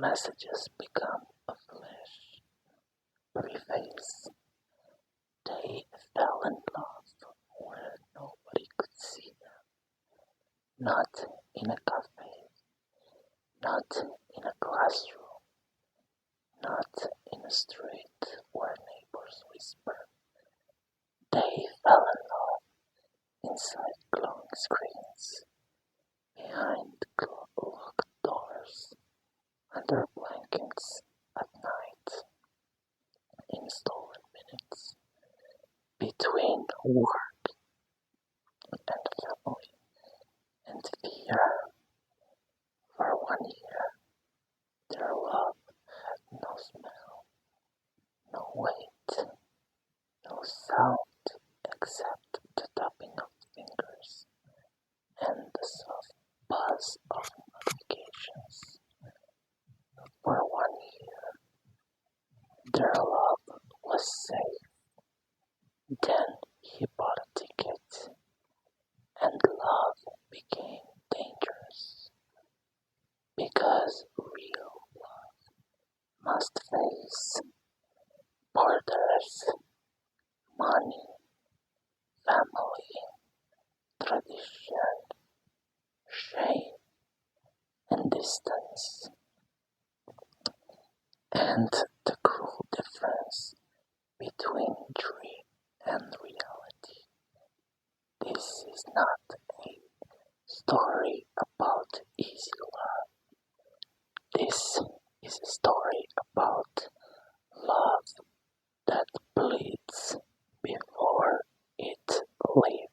messages become a flash. Preface. They fell in love where nobody could see them. Not in a cafe, not in a classroom, not in a street where neighbors whisper. They fell in love inside glowing screens, behind locked doors, under blankets at night, in stolen minutes, between work and family and fear. For 1 year, their love had no smell, no weight, no sound except the tapping of fingers and the soft buzz of notifications. For 1 year, their love was safe. Then he bought a ticket, and love became dangerous. Because real love must face borders, money, family, tradition, shame, and distance. And the cruel difference between dream and reality. This is not a story about easy love. This is a story about love that bleeds before it lives.